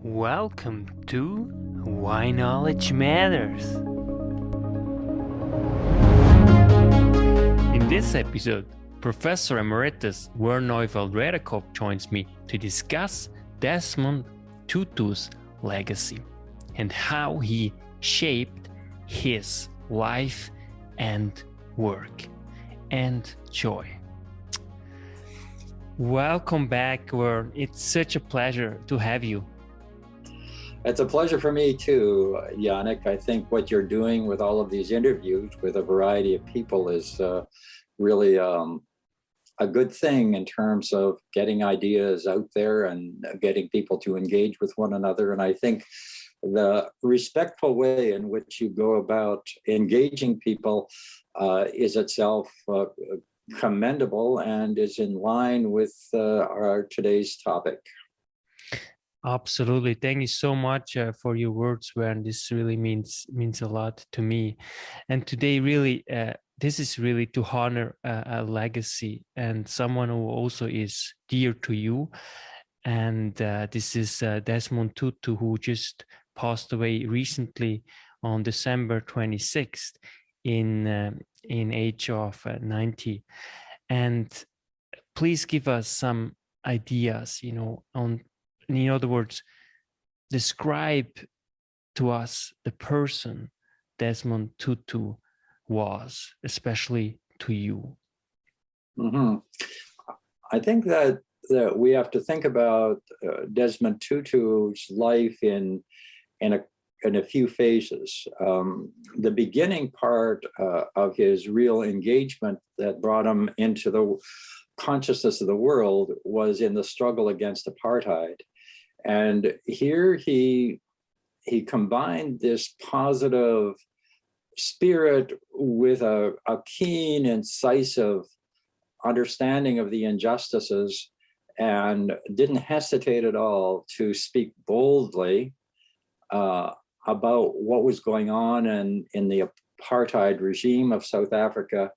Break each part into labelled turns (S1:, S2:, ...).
S1: Welcome to Why Knowledge Matters. In this episode, Professor Emeritus Vern Neufeld Redekop joins me to discuss Desmond Tutu's legacy and how he shaped his life and work. Enjoy. Welcome back, Vern. It's such a pleasure to have you.
S2: It's a pleasure for me too, Yannick. I think what you're doing with all of these interviews with a variety of people is really a good thing in terms of getting ideas out there and getting people to engage with one another. And I think the respectful way in which you go about engaging people is itself commendable and is in line with our today's topic.
S1: Absolutely. Thank you so much for your words, Vern. This really means a lot to me. And today, really, this is really to honor a legacy and someone who also is dear to you. And this is Desmond Tutu, who just passed away recently on December 26th in age of 90. And please give us some ideas, on, in other words, describe to us the person Desmond Tutu was, especially to you.
S2: Mm-hmm. I think that we have to think about Desmond Tutu's life in a few phases. The beginning part of his real engagement that brought him into the consciousness of the world was in the struggle against apartheid. And here he combined this positive spirit with a keen, incisive understanding of the injustices and didn't hesitate at all to speak boldly about what was going on in the apartheid regime of South Africa.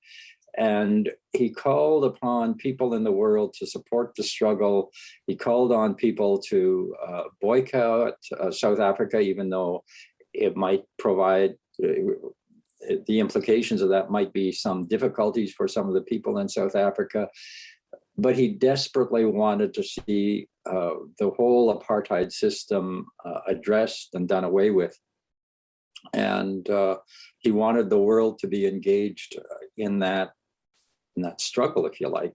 S2: And he called upon people in the world to support the struggle. He called on people to boycott South Africa, even though it might provide, the implications of that might be some difficulties for some of the people in South Africa. But he desperately wanted to see the whole apartheid system addressed and done away with. And he wanted the world to be engaged in that struggle, if you like.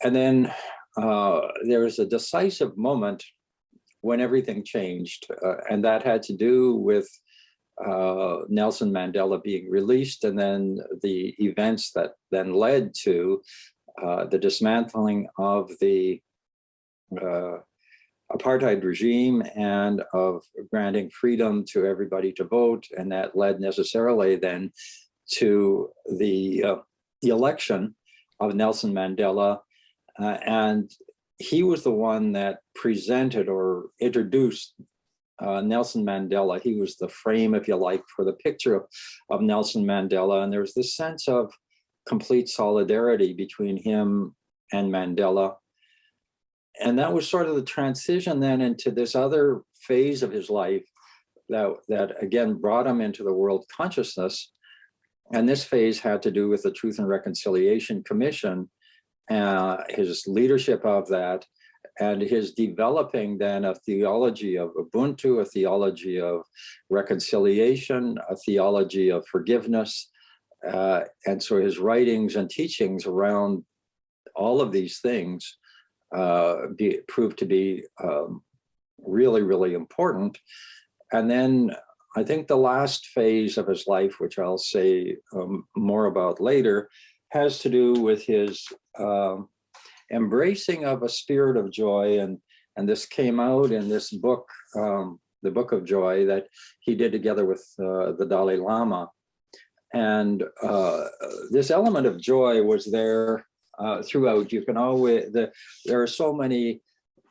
S2: And then there was a decisive moment when everything changed, and that had to do with Nelson Mandela being released, and then the events that then led to the dismantling of the apartheid regime and of granting freedom to everybody to vote. And that led necessarily then to the election of Nelson Mandela. And he was the one that presented or introduced Nelson Mandela. He was the frame, if you like, for the picture of Nelson Mandela. And there was this sense of complete solidarity between him and Mandela. And that was sort of the transition then into this other phase of his life that again brought him into the world consciousness. And this phase had to do with the Truth and Reconciliation Commission, his leadership of that, and his developing then a theology of Ubuntu, a theology of reconciliation, a theology of forgiveness. And so his writings and teachings around all of these things proved to be really, really important. And then I think the last phase of his life, which I'll say more about later, has to do with his embracing of a spirit of joy. And this came out in this book, The Book of Joy, that he did together with the Dalai Lama. And this element of joy was there throughout. You can always, there are so many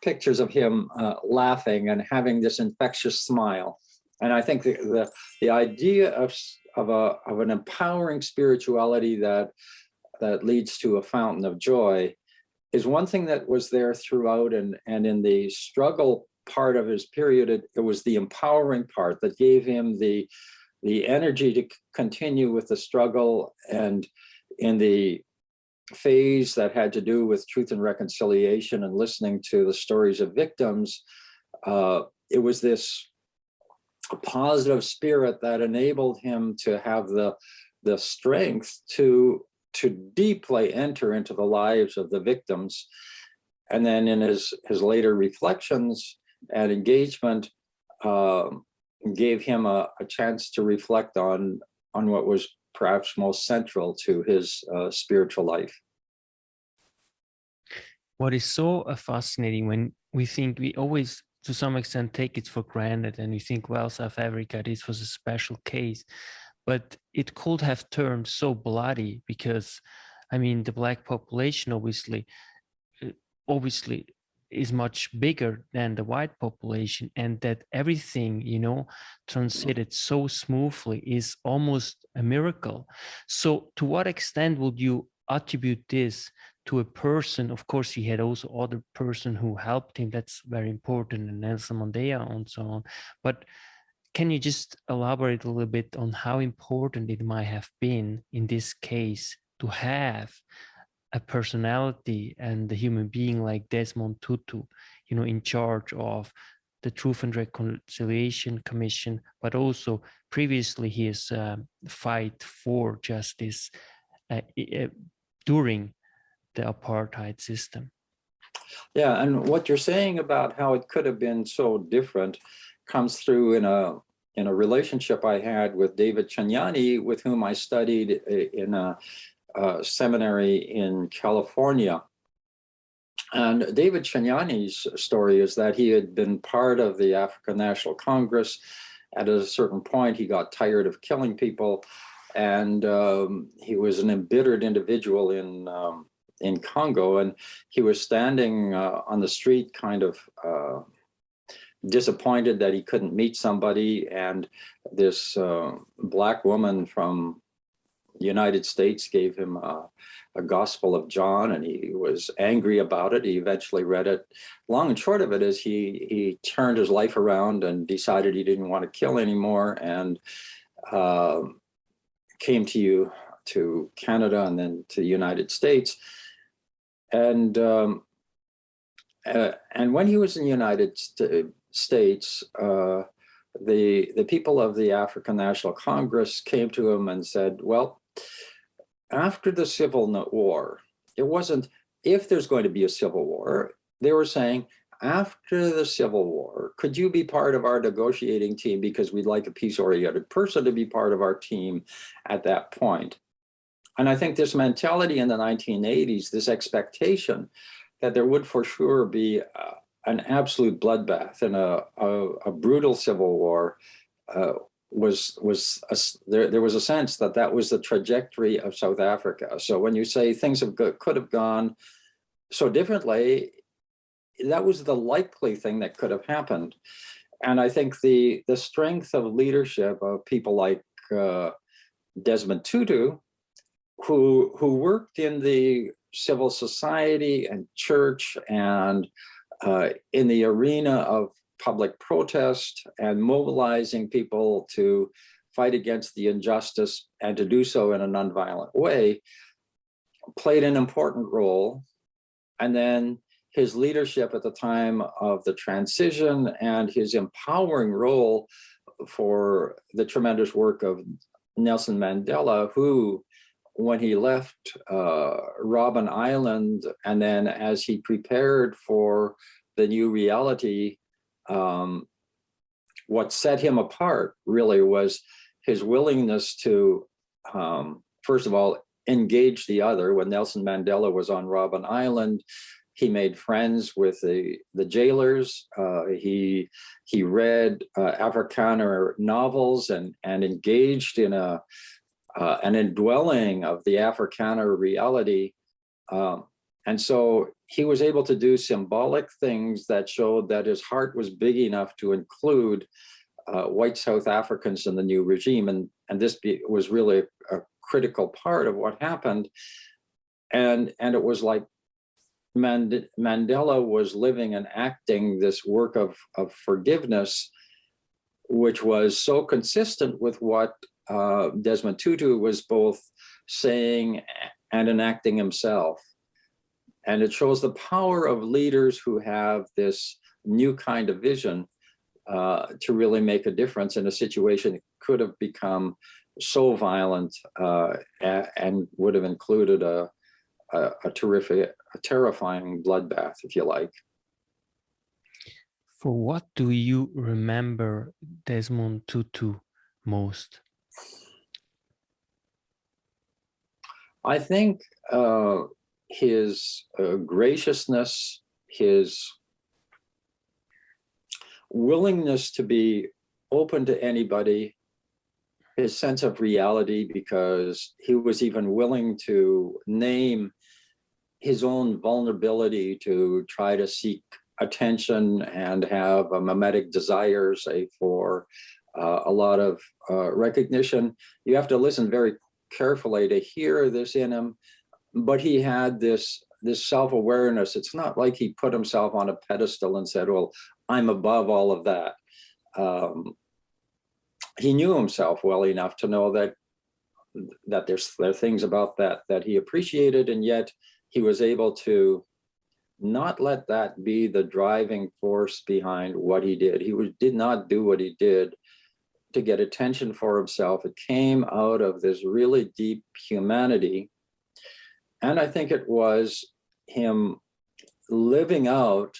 S2: pictures of him laughing and having this infectious smile. And I think the idea of an empowering spirituality that leads to a fountain of joy is one thing that was there throughout. And in the struggle part of his period, it was the empowering part that gave him the energy to continue with the struggle. And in the phase that had to do with truth and reconciliation and listening to the stories of victims, it was this positive spirit that enabled him to have the strength to deeply enter into the lives of the victims. And then in his later reflections and engagement, gave him a chance to reflect on what was perhaps most central to his spiritual life.
S1: What is so fascinating, when we think, we always to some extent take it for granted, and we think, well, South Africa, this was a special case, but it could have turned so bloody because, I mean, the Black population obviously is much bigger than the white population, and that everything, you know, transited so smoothly is almost a miracle. So to what extent would you attribute this to a person? Of course, he had also other person who helped him, that's very important, and Nelson Mandela and so on, but can you just elaborate a little bit on how important it might have been in this case to have a personality and a human being like Desmond Tutu, you know, in charge of the Truth and Reconciliation Commission, but also previously his fight for justice during the apartheid system?
S2: Yeah, and what you're saying about how it could have been so different comes through in a relationship I had with David Chignani, with whom I studied in a seminary in California. And David Chignani's story is that he had been part of the African National Congress. At a certain point, he got tired of killing people, and he was an embittered individual in Congo, and he was standing on the street, kind of disappointed that he couldn't meet somebody, and this Black woman from the United States gave him a Gospel of John, and he was angry about it. He eventually read it. Long and short of it is he turned his life around and decided he didn't want to kill anymore, and came to Canada and then to the United States. And when he was in the United States, the people of the African National Congress came to him and said, well, after the Civil War, it wasn't if there's going to be a civil war, they were saying, after the Civil War, could you be part of our negotiating team, because we'd like a peace-oriented person to be part of our team at that point. And I think this mentality in the 1980s, this expectation that there would for sure be an absolute bloodbath and a brutal civil war, there was a sense that that was the trajectory of South Africa. So when you say things could have gone so differently, that was the likely thing that could have happened. And I think the strength of leadership of people like Desmond Tutu, who worked in the civil society and church and in the arena of public protest and mobilizing people to fight against the injustice and to do so in a nonviolent way, played an important role. And then his leadership at the time of the transition and his empowering role for the tremendous work of Nelson Mandela, who, when he left Robben Island, and then as he prepared for the new reality, what set him apart really was his willingness to, first of all, engage the other. When Nelson Mandela was on Robben Island, he made friends with the jailers. He read Afrikaner novels and engaged in an indwelling of the Afrikaner reality. And so he was able to do symbolic things that showed that his heart was big enough to include white South Africans in the new regime. And this was really a critical part of what happened. And it was like Mandela was living and acting this work of forgiveness, which was so consistent with what Desmond Tutu was both saying and enacting himself. And it shows the power of leaders who have this new kind of vision to really make a difference in a situation that could have become so violent and would have included a terrifying bloodbath, if you like.
S1: For what do you remember Desmond Tutu most?
S2: I think his graciousness, his willingness to be open to anybody, his sense of reality, because he was even willing to name his own vulnerability to try to seek attention and have a mimetic desire, say, for a lot of recognition. You have to listen very carefully to hear this in him, but he had this self-awareness. It's not like he put himself on a pedestal and said, well, I'm above all of that. He knew himself well enough to know that there are things about that he appreciated, and yet he was able to not let that be the driving force behind what he did. He did not do what he did to get attention for himself. It came out of this really deep humanity. And I think it was him living out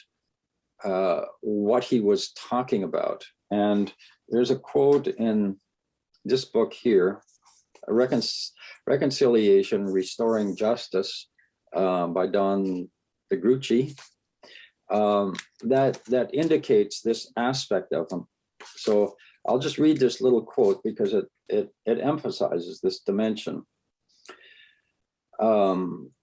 S2: what he was talking about. And there's a quote in this book here, Reconciliation, Restoring Justice, by Don DeGrucci, that indicates this aspect of him. So I'll just read this little quote because it emphasizes this dimension.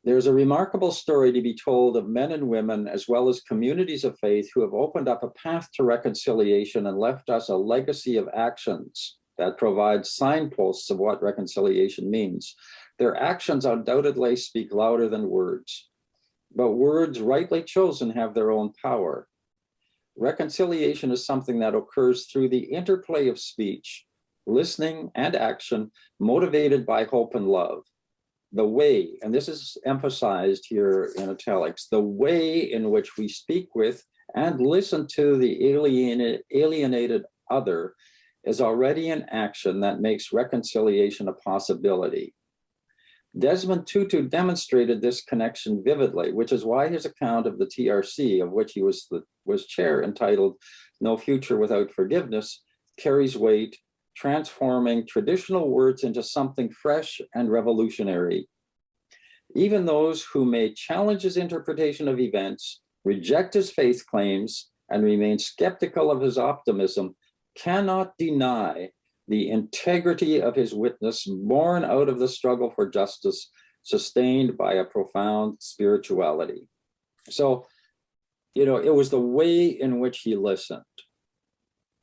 S2: There's a remarkable story to be told of men and women, as well as communities of faith, who have opened up a path to reconciliation and left us a legacy of actions that provide signposts of what reconciliation means. Their actions undoubtedly speak louder than words, but words rightly chosen have their own power. Reconciliation is something that occurs through the interplay of speech, listening, and action, motivated by hope and love. The way, and this is emphasized here in italics, the way in which we speak with and listen to the alienated other is already an action that makes reconciliation a possibility. Desmond Tutu demonstrated this connection vividly, which is why his account of the TRC, of which he was chair, entitled No Future Without Forgiveness, carries weight, transforming traditional words into something fresh and revolutionary. Even those who may challenge his interpretation of events, reject his faith claims, and remain skeptical of his optimism cannot deny the integrity of his witness, born out of the struggle for justice, sustained by a profound spirituality. So, it was the way in which he listened,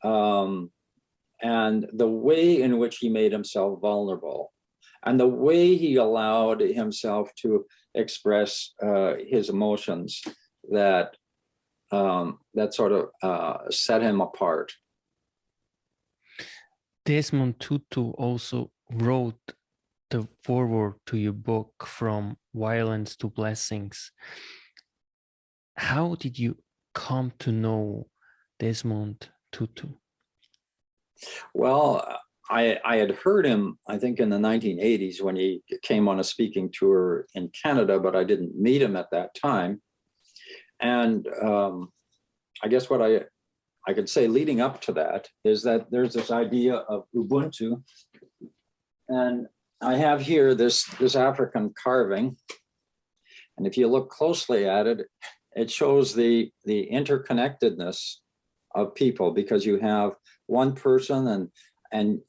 S2: and the way in which he made himself vulnerable, and the way he allowed himself to express his emotions that sort of set him apart.
S1: Desmond Tutu also wrote the foreword to your book, From Violence to Blessings. How did you come to know Desmond Tutu?
S2: Well, I had heard him, I think, in the 1980s when he came on a speaking tour in Canada, but I didn't meet him at that time. And I guess what I could say leading up to that is that there's this idea of Ubuntu. And I have here this African carving. And if you look closely at it, it shows the interconnectedness of people, because you have one person and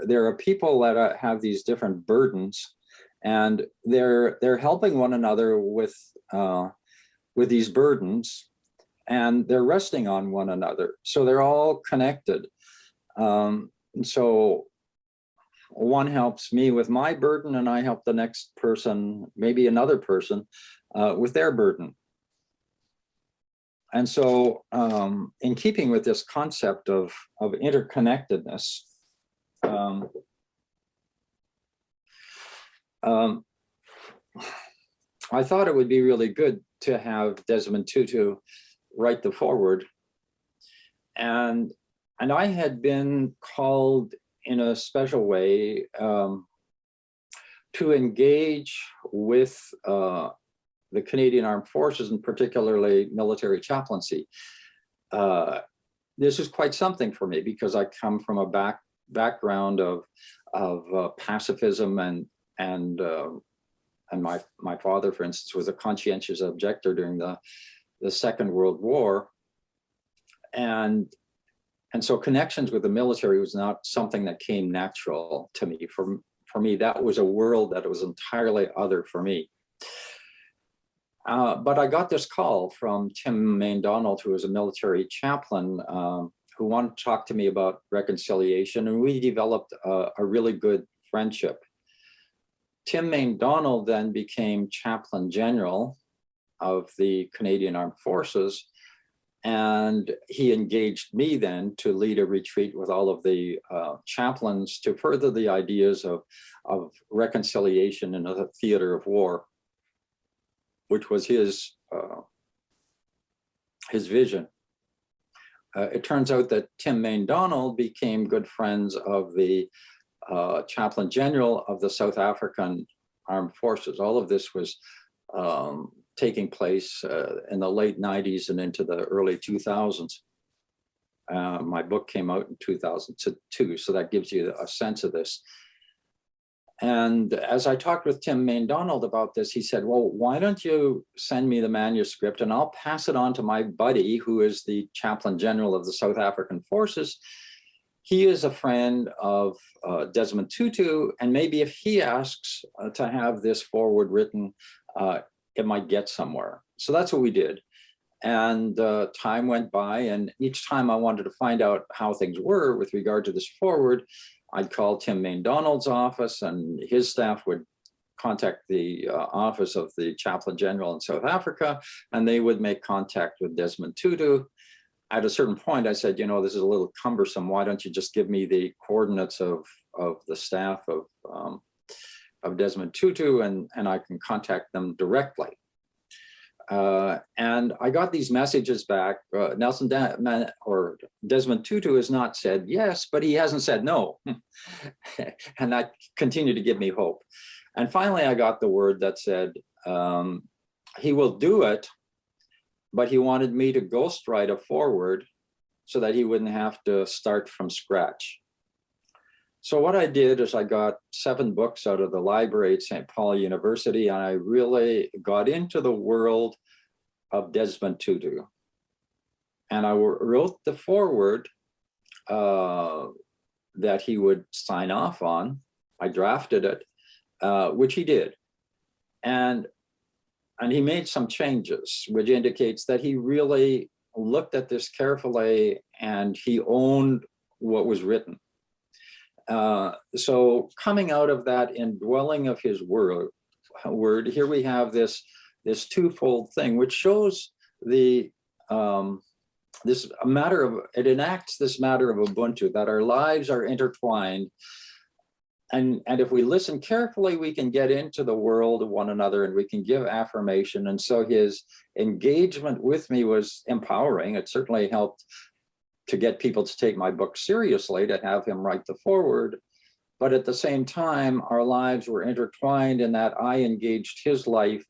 S2: there are people that have these different burdens, and they're helping one another with these burdens, and they're resting on one another. So they're all connected. So one helps me with my burden, and I help the next person, maybe another person, with their burden. And so in keeping with this concept of interconnectedness, I thought it would be really good to have Desmond Tutu write the foreword. And I had been called in a special way to engage with the Canadian Armed Forces, and particularly military chaplaincy. This is quite something for me because I come from a background of pacifism, and my father, for instance, was a conscientious objector during the Second World War, and so connections with the military was not something that came natural to me. For me, that was a world that was entirely other for me. But I got this call from Tim Main-Donald, who was a military chaplain, who wanted to talk to me about reconciliation, and we developed a really good friendship. Tim Main-Donald then became Chaplain General of the Canadian Armed Forces, and he engaged me then to lead a retreat with all of the chaplains to further the ideas of reconciliation in a theater of war, which was his vision. It turns out that Tim Main-Donald became good friends of the Chaplain General of the South African Armed Forces. All of this was taking place in the late 90s and into the early 2000s. My book came out in 2002, so that gives you a sense of this. And as I talked with Tim Main-Donald about this, he said, well, why don't you send me the manuscript and I'll pass it on to my buddy, who is the Chaplain General of the South African Forces. He is a friend of Desmond Tutu, and maybe if he asks to have this forward written, it might get somewhere. So that's what we did. And time went by, and each time I wanted to find out how things were with regard to this forward, I'd call Tim Main-Donald's office, and his staff would contact the office of the Chaplain General in South Africa, and they would make contact with Desmond Tutu. At a certain point, I said, you know, this is a little cumbersome. Why don't you just give me the coordinates of the staff of Desmond Tutu, and I can contact them directly. And I got these messages back. Desmond Tutu has not said yes, but he hasn't said no. And that continued to give me hope. And finally, I got the word that said, he will do it, but he wanted me to ghostwrite a foreword so that he wouldn't have to start from scratch. So what I did is I got 7 books out of the library at St. Paul University, and I really got into the world of Desmond Tutu. And I wrote the foreword that he would sign off on. I drafted it, which he did. And he made some changes, which indicates that he really looked at this carefully and he owned what was written. So coming out of that indwelling of his word, here we have this twofold thing, which shows it enacts this matter of Ubuntu, that our lives are intertwined. And if we listen carefully, we can get into the world of one another and we can give affirmation. And so his engagement with me was empowering. It certainly helped to get people to take my book seriously, to have him write the foreword. But at the same time, our lives were intertwined in that I engaged his life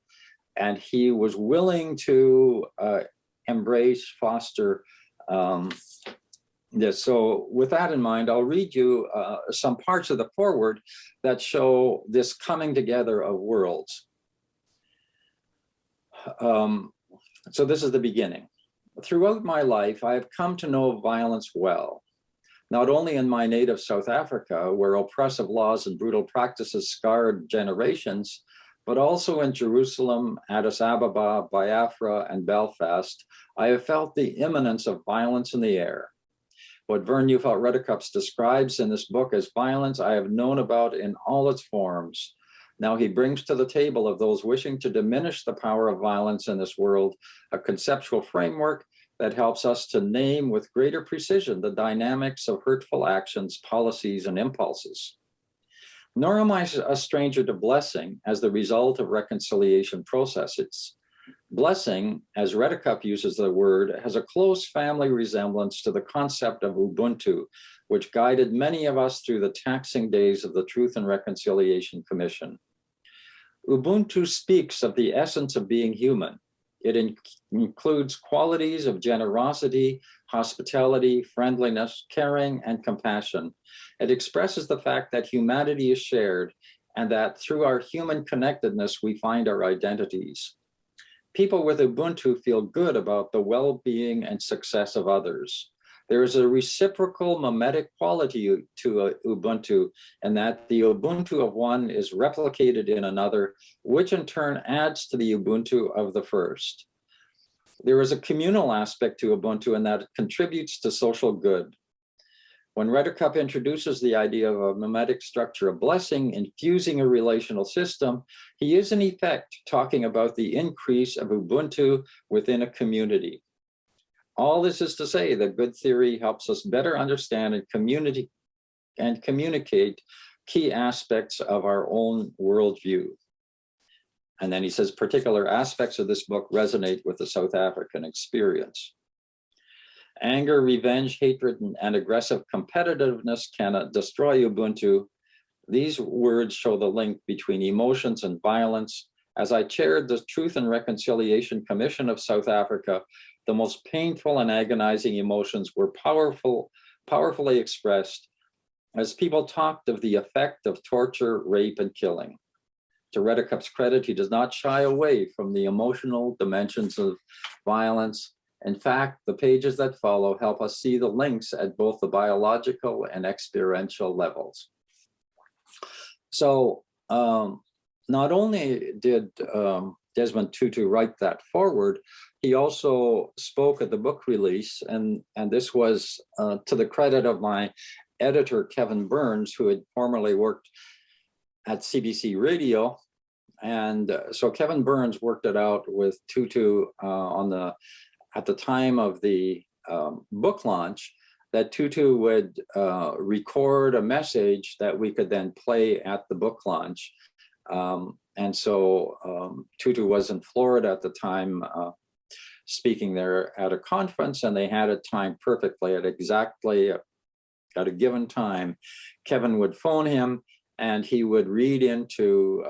S2: and he was willing to embrace, foster this. So with that in mind, I'll read you some parts of the foreword that show this coming together of worlds. So this is the beginning. Throughout my life, I have come to know violence well, not only in my native South Africa, where oppressive laws and brutal practices scarred generations, but also in Jerusalem, Addis Ababa, Biafra, and Belfast. I have felt the imminence of violence in the air. What Vern Neufeld Redekop describes in this book as violence, I have known about in all its forms. Now he brings to the table of those wishing to diminish the power of violence in this world a conceptual framework that helps us to name with greater precision the dynamics of hurtful actions, policies, and impulses. Nor am I a stranger to blessing as the result of reconciliation processes. Blessing, as Redekop uses the word, has a close family resemblance to the concept of Ubuntu, which guided many of us through the taxing days of the Truth and Reconciliation Commission. Ubuntu speaks of the essence of being human. It includes qualities of generosity, hospitality, friendliness, caring, and compassion. It expresses the fact that humanity is shared and that through our human connectedness, we find our identities. People with Ubuntu feel good about the well-being and success of others. There is a reciprocal mimetic quality to Ubuntu, and that the Ubuntu of one is replicated in another, which in turn adds to the Ubuntu of the first. There is a communal aspect to Ubuntu, and that it contributes to social good. When Redekop introduces the idea of a mimetic structure of blessing infusing a relational system, he is in effect talking about the increase of Ubuntu within a community. All this is to say that good theory helps us better understand and communicate key aspects of our own worldview. And then he says, particular aspects of this book resonate with the South African experience. Anger, revenge, hatred, and aggressive competitiveness cannot destroy Ubuntu. These words show the link between emotions and violence. As I chaired the Truth and Reconciliation Commission of South Africa, the most painful and agonizing emotions were powerfully expressed as people talked of the effect of torture, rape, and killing. To Redekop's credit, he does not shy away from the emotional dimensions of violence. In fact, the pages that follow help us see the links at both the biological and experiential levels. So not only did Desmond Tutu write that forward, he also spoke at the book release, and this was to the credit of my editor, Kevin Burns, who had formerly worked at CBC Radio. And so Kevin Burns worked it out with Tutu at the time of the book launch, that Tutu would record a message that we could then play at the book launch. And so Tutu was in Florida at the time, speaking there at a conference, and they had it timed perfectly at exactly at a given time. Kevin would phone him, and he would read into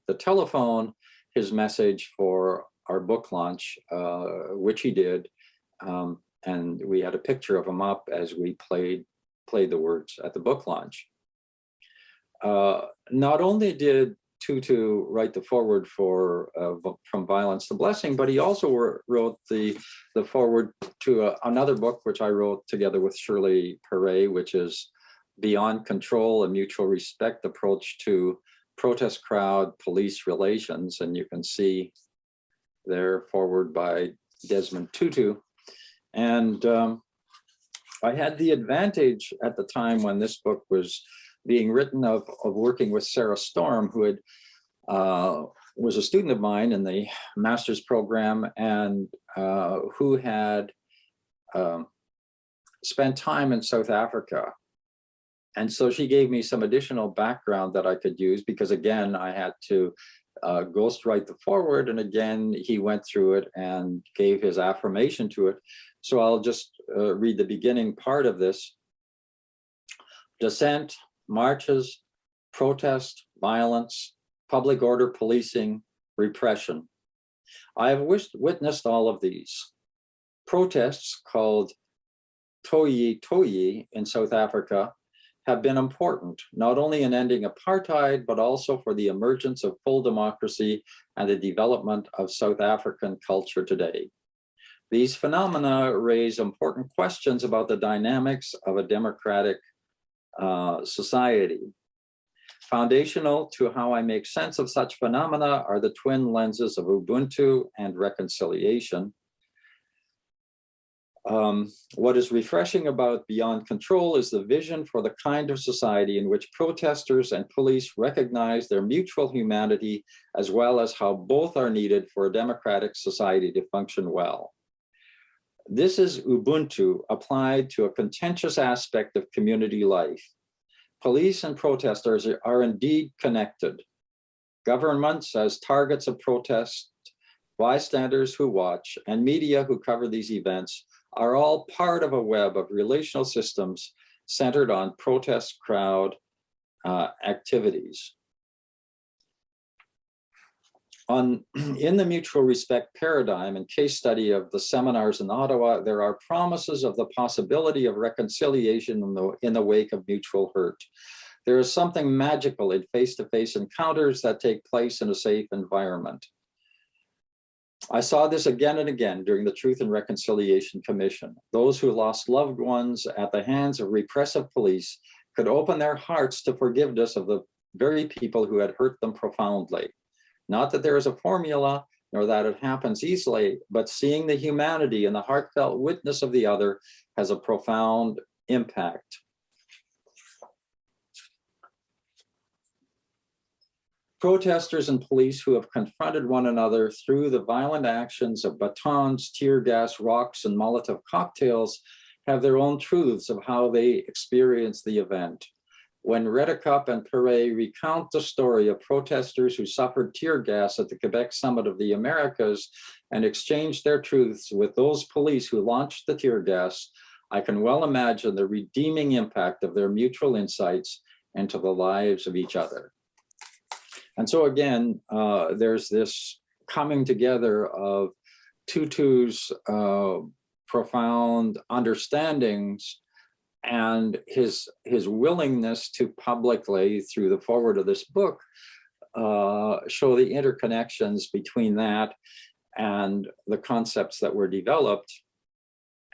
S2: the telephone his message for our book launch, which he did. And we had a picture of him up as we played the words at the book launch. Not only did Tutu write the foreword for From Violence to Blessing, but he also wrote the foreword to another book which I wrote together with Shirley Paré, which is Beyond Control, a Mutual Respect Approach to Protest Crowd Police Relations. And you can see there foreword by Desmond Tutu. And I had the advantage at the time when this book was being written of working with Sarah Storm, who had was a student of mine in the master's program, and who had spent time in South Africa. And so she gave me some additional background that I could use, because again, I had to ghostwrite the foreword, and again, he went through it and gave his affirmation to it. So I'll just read the beginning part of this. Dissent, marches, protest, violence, public order policing, repression. I have witnessed all of these. Protests, called Toyi Toyi in South Africa, have been important, not only in ending apartheid, but also for the emergence of full democracy and the development of South African culture today. These phenomena raise important questions about the dynamics of a democratic society. Foundational to how I make sense of such phenomena are the twin lenses of Ubuntu and reconciliation. What is refreshing about Beyond Control is the vision for the kind of society in which protesters and police recognize their mutual humanity, as well as how both are needed for a democratic society to function well. This is Ubuntu applied to a contentious aspect of community life. Police and protesters are indeed connected. Governments as targets of protest, bystanders who watch, and media who cover these events are all part of a web of relational systems centered on protest crowd activities. In the mutual respect paradigm and case study of the seminars in Ottawa, there are promises of the possibility of reconciliation in the wake of mutual hurt. There is something magical in face-to-face encounters that take place in a safe environment. I saw this again and again during the Truth and Reconciliation Commission. Those who lost loved ones at the hands of repressive police could open their hearts to forgiveness of the very people who had hurt them profoundly. Not that there is a formula, nor that it happens easily, but seeing the humanity and the heartfelt witness of the other has a profound impact. Protesters and police who have confronted one another through the violent actions of batons, tear gas, rocks, and Molotov cocktails have their own truths of how they experience the event. When Redekop and Paré recount the story of protesters who suffered tear gas at the Quebec Summit of the Americas and exchanged their truths with those police who launched the tear gas, I can well imagine the redeeming impact of their mutual insights into the lives of each other. And so again, there's this coming together of Tutu's profound understandings and his willingness to publicly, through the foreword of this book, show the interconnections between that and the concepts that were developed.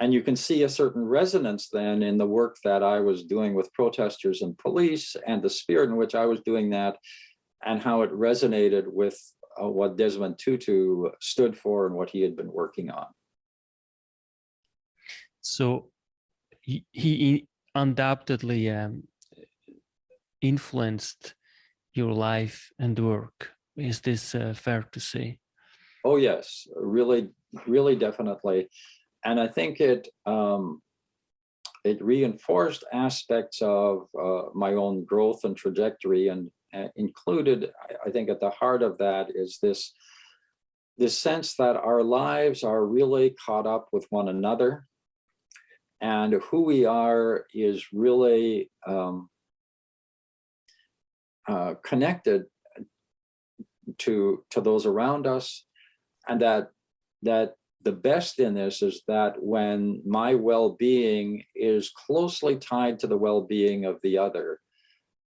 S2: And you can see a certain resonance then in the work that I was doing with protesters and police and the spirit in which I was doing that, and how it resonated with what Desmond Tutu stood for and what he had been working on.
S1: So he undoubtedly influenced your life and work. Is this fair to say?
S2: Oh yes, really, really definitely. And I think it reinforced aspects of my own growth and trajectory, and included, I think at the heart of that is this sense that our lives are really caught up with one another, and who we are is really connected to those around us, and that the best in this is that when my well-being is closely tied to the well-being of the other,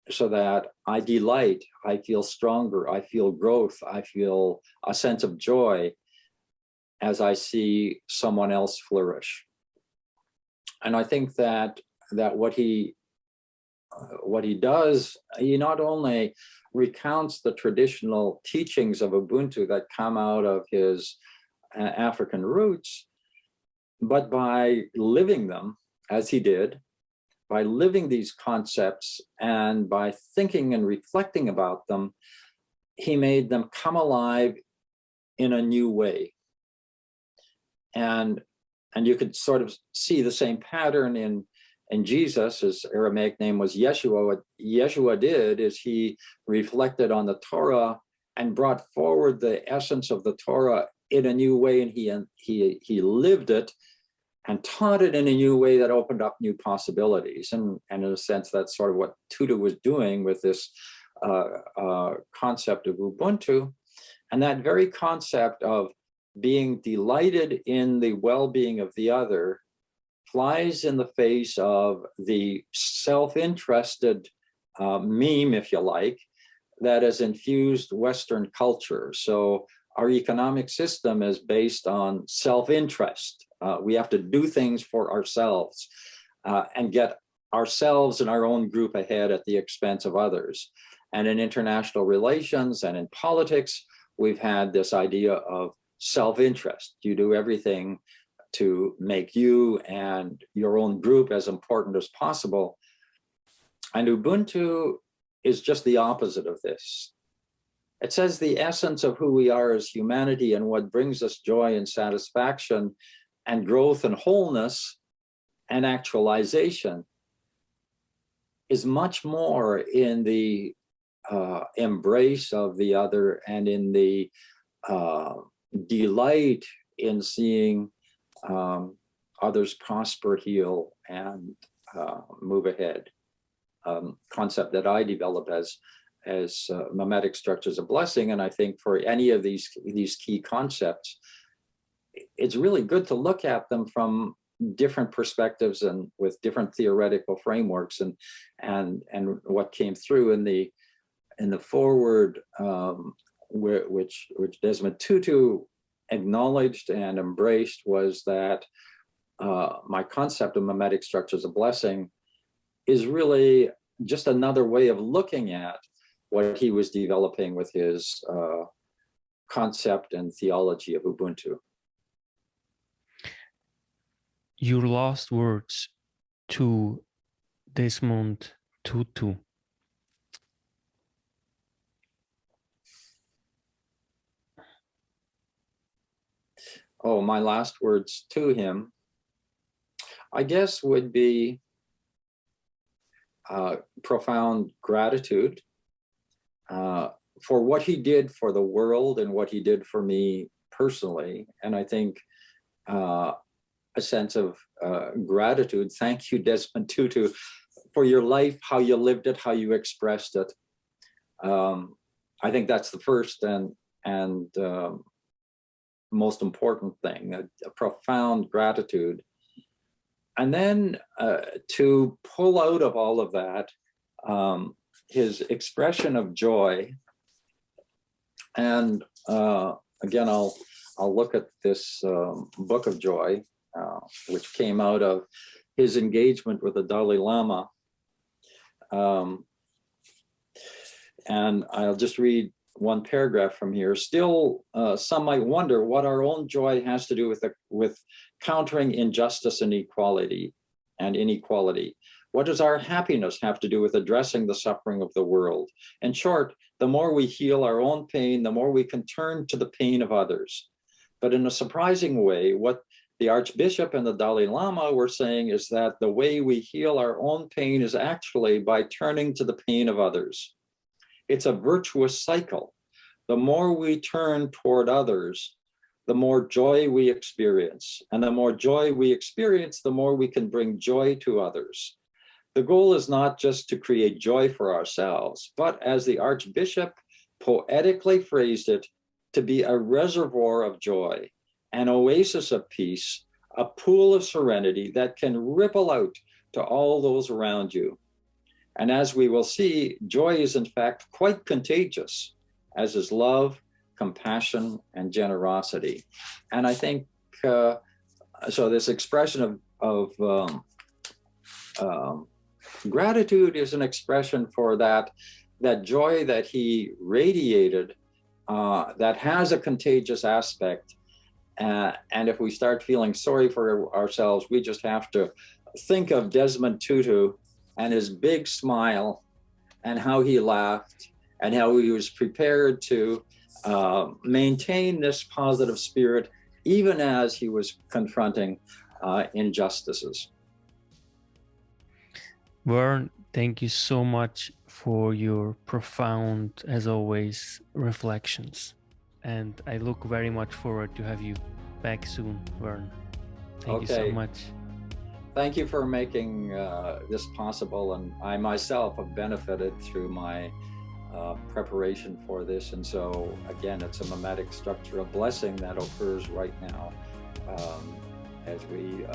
S2: so that I delight, I feel stronger, I feel growth, I feel a sense of joy as I see someone else flourish. And I think that what he does, he not only recounts the traditional teachings of Ubuntu that come out of his African roots, but by living them as he did, by living these concepts and by thinking and reflecting about them, he made them come alive in a new way. And you could sort of see the same pattern in Jesus. His Aramaic name was Yeshua. What Yeshua did is he reflected on the Torah and brought forward the essence of the Torah in a new way, and he lived it and taught it in a new way that opened up new possibilities. And in a sense, that's sort of what Tutu was doing with this concept of Ubuntu. And that very concept of being delighted in the well-being of the other flies in the face of the self-interested meme, if you like, that has infused Western culture. So our economic system is based on self-interest. We have to do things for ourselves and get ourselves and our own group ahead at the expense of others. And in international relations and in politics, we've had this idea of self-interest. You do everything to make you and your own group as important as possible. And Ubuntu is just the opposite of this. It says the essence of who we are as humanity and what brings us joy and satisfaction and growth and wholeness and actualization is much more in the embrace of the other and in the delight in seeing others prosper, heal, and move ahead. Concept that I developed as mimetic structures of blessing. And I think for any of these key concepts, it's really good to look at them from different perspectives and with different theoretical frameworks. And what came through in the foreword, which Desmond Tutu acknowledged and embraced, was that my concept of mimetic structures of blessing is really just another way of looking at what he was developing with his concept and theology of Ubuntu.
S1: Your last words to Desmond Tutu.
S2: Oh, my last words to him, I guess, would be profound gratitude for what he did for the world and what he did for me personally. And I think a sense of gratitude. Thank you, Desmond Tutu, for your life, how you lived it, how you expressed it. I think that's the first and most important thing, a profound gratitude. And then to pull out of all of that, his expression of joy. And again, I'll look at this book of joy, which came out of his engagement with the Dalai Lama. And I'll just read one paragraph from here. Still, some might wonder what our own joy has to do with countering injustice and inequality. What does our happiness have to do with addressing the suffering of the world? In short, the more we heal our own pain, the more we can turn to the pain of others. But in a surprising way, what the Archbishop and the Dalai Lama were saying is that the way we heal our own pain is actually by turning to the pain of others. It's a virtuous cycle. The more we turn toward others, the more joy we experience. And the more joy we experience, the more we can bring joy to others. The goal is not just to create joy for ourselves, but as the Archbishop poetically phrased it, to be a reservoir of joy, an oasis of peace, a pool of serenity that can ripple out to all those around you. And as we will see, joy is in fact quite contagious, as is love, compassion, and generosity. And I think, so this expression of gratitude is an expression for that joy that he radiated, that has a contagious aspect. And if we start feeling sorry for ourselves, we just have to think of Desmond Tutu and his big smile and how he laughed and how he was prepared to maintain this positive spirit even as he was confronting injustices.
S1: Vern, thank you so much for your profound, as always, reflections. And I look very much forward to have you back soon, Vern. Thank you so much.
S2: Thank you for making this possible. And I myself have benefited through my preparation for this. And so, again, it's a mimetic structure of blessing that occurs right now as we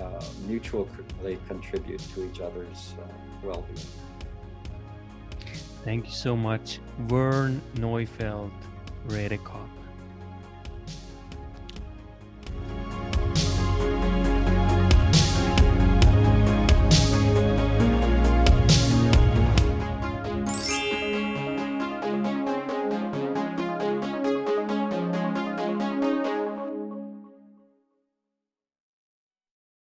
S2: mutually contribute to each other's well-being.
S1: Thank you so much, Vern Neufeld Redekop.